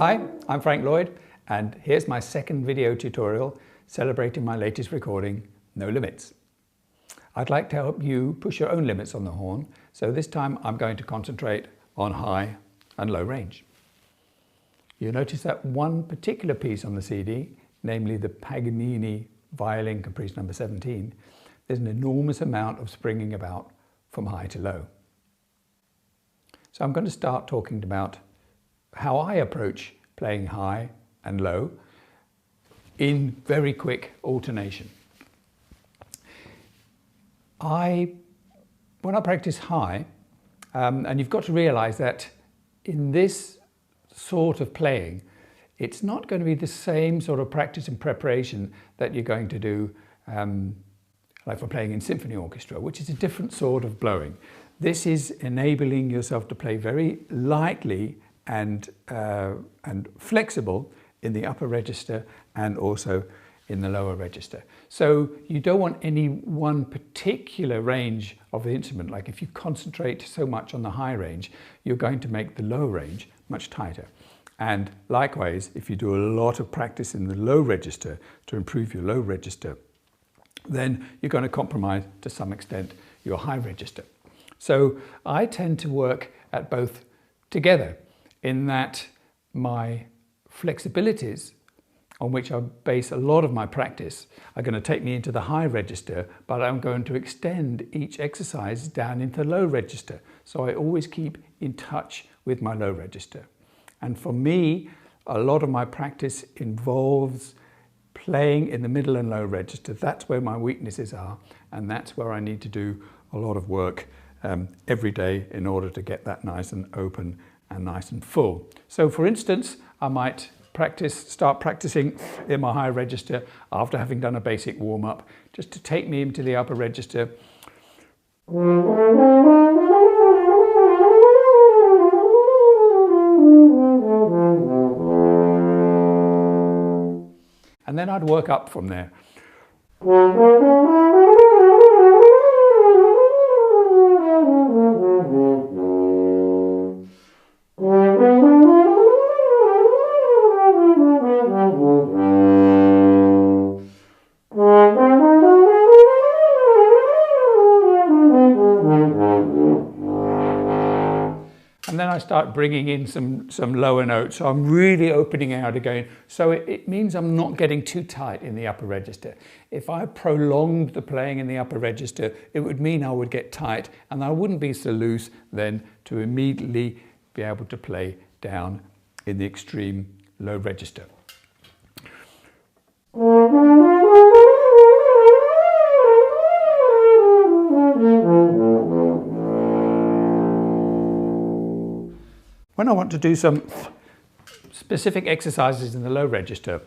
Hi, I'm Frank Lloyd, and here's my second video tutorial celebrating my latest recording, No Limits. I'd like to help you push your own limits on the horn, so this time I'm going to concentrate on high and low range. You'll notice that one particular piece on the CD, namely the Paganini Violin Caprice No. 17, there's an enormous amount of springing about from high to low. So I'm going to start talking about how I approach playing high and low in very quick alternation. When I practice high, and you've got to realize that in this sort of playing, it's not going to be the same sort of practice and preparation that you're going to do like for playing in symphony orchestra, which is a different sort of blowing. This is enabling yourself to play very lightly and flexible in the upper register and also in the lower register. So you don't want any one particular range of the instrument. Like if you concentrate so much on the high range, you're going to make the low range much tighter. And likewise, if you do a lot of practice in the low register to improve your low register, then you're going to compromise to some extent your high register. So I tend to work at both together, in that my flexibilities on which I base a lot of my practice are going to take me into the high register, but I'm going to extend each exercise down into the low register. So I always keep in touch with my low register. And for me, a lot of my practice involves playing in the middle and low register. That's where my weaknesses are, and that's where I need to do a lot of work every day in order to get that nice and open and nice and full. So for instance, I might start practicing in my high register after having done a basic warm-up, just to take me into the upper register. And then I'd work up from there. And then I start bringing in some lower notes. So I'm really opening out again. So it means I'm not getting too tight in the upper register. If I prolonged the playing in the upper register, it would mean I would get tight, and I wouldn't be so loose then to immediately be able to play down in the extreme low register. When I want to do some specific exercises in the low register,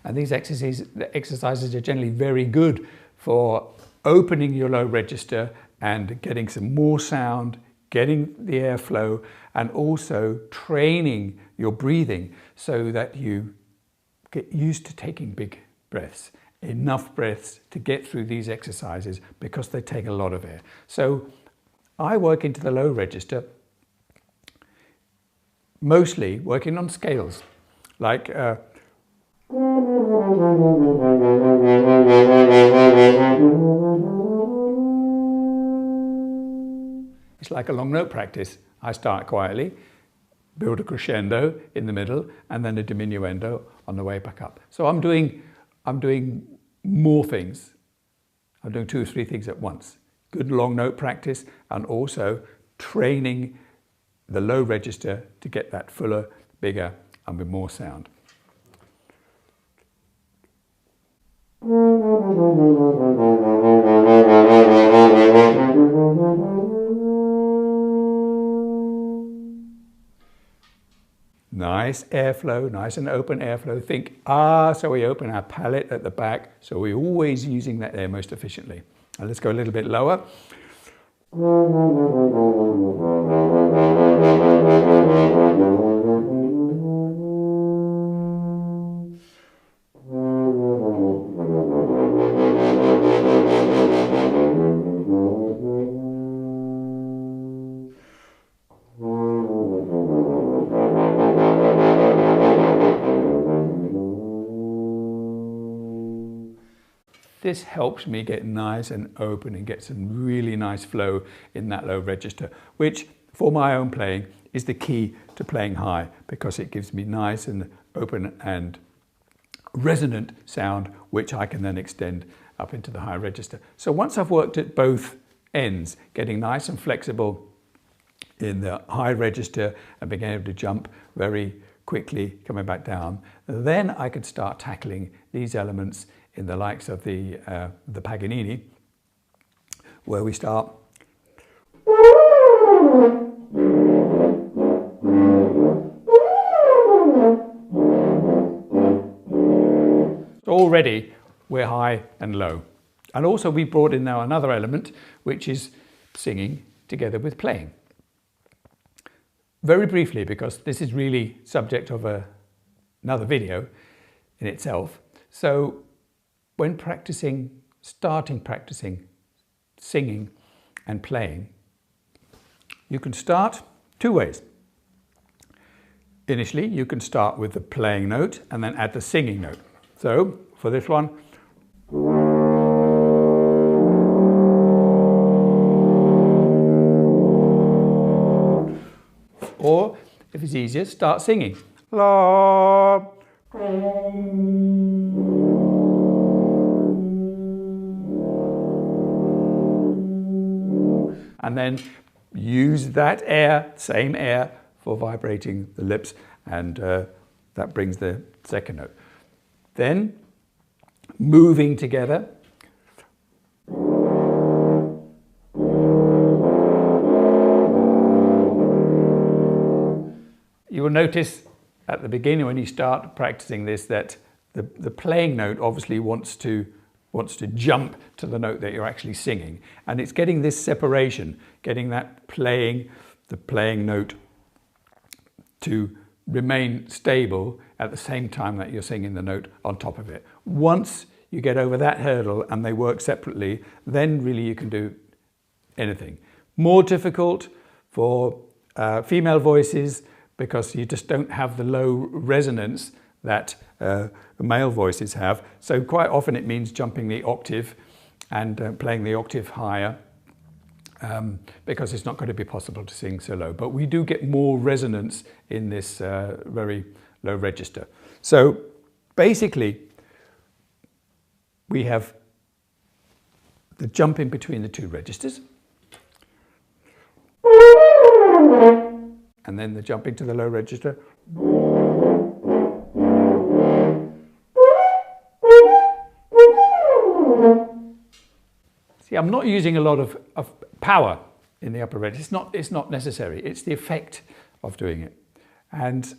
and these exercises are generally very good for opening your low register and getting some more sound, getting the airflow, and also training your breathing so that you get used to taking big breaths, enough breaths to get through these exercises because they take a lot of air. So I work into the low register, mostly working on scales, like it's like a long note practice. I start quietly, build a crescendo in the middle, and then a diminuendo on the way back up. So I'm doing more things. I'm doing 2 or 3 things at once. Good long note practice, and also training the low register to get that fuller, bigger, and with more sound. Nice airflow, nice and open airflow. Think so we open our palate at the back, so we're always using that air most efficiently. And let's go a little bit lower. this helps me get nice and open and get some really nice flow in that low register, which for my own playing is the key to playing high, because it gives me nice and open and resonant sound, which I can then extend up into the high register. So once I've worked at both ends, getting nice and flexible in the high register and being able to jump very quickly coming back down, then I could start tackling these elements in the likes of the Paganini, where we start already we're high and low. And also we brought in now another element, which is singing together with playing. Very briefly, because this is really subject of another video in itself. So when starting practicing singing and playing, you can start two ways. Initially, you can start with the playing note and then add the singing note. So for this one, or if it's easier, start singing. La. And then use that air, same air, for vibrating the lips, and that brings the second note. Then moving together. You will notice at the beginning when you start practicing this that the playing note obviously wants to jump to the note that you're actually singing, and it's getting this separation, getting that the playing note to remain stable at the same time that you're singing the note on top of it. Once you get over that hurdle and they work separately, then really you can do anything. More difficult for female voices, because you just don't have the low resonance that male voices have. So quite often it means jumping the octave and playing the octave higher, because it's not going to be possible to sing so low. But we do get more resonance in this very low register. So basically we have the jump in between the two registers, and then the jumping to the low register. See, I'm not using a lot of power in the upper register. It's not necessary. It's the effect of doing it. And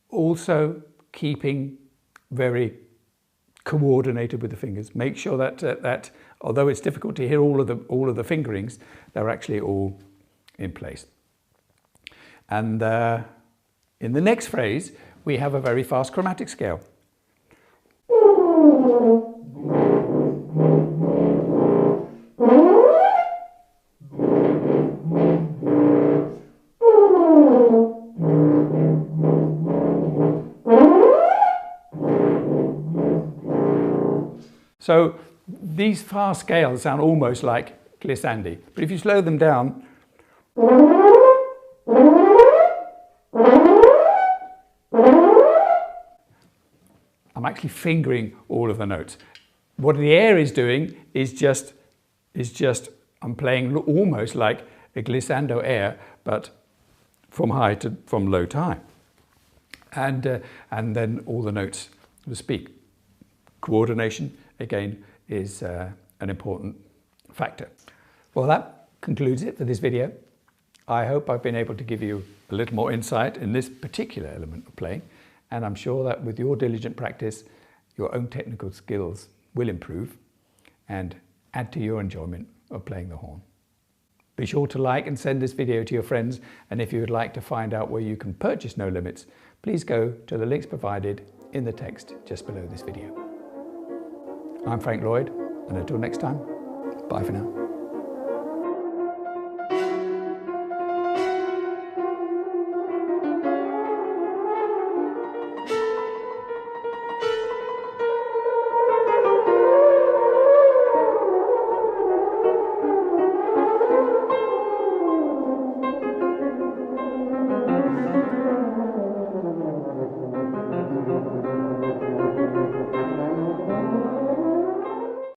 also keeping very coordinated with the fingers. Make sure that although it's difficult to hear all of the fingerings, they're actually all in place. And in the next phrase, we have a very fast chromatic scale. So these fast scales sound almost like glissandi, but if you slow them down, I'm actually fingering all of the notes. What the air is doing is just I'm playing almost like a glissando air, but from low to high, and then all the notes to speak. Coordination again is an important factor. Well, that concludes it for this video. I hope I've been able to give you a little more insight in this particular element of playing, and I'm sure that with your diligent practice, your own technical skills will improve and add to your enjoyment of playing the horn. Be sure to like and send this video to your friends, and if you would like to find out where you can purchase No Limits, please go to the links provided in the text just below this video. I'm Frank Lloyd, and until next time, bye for now.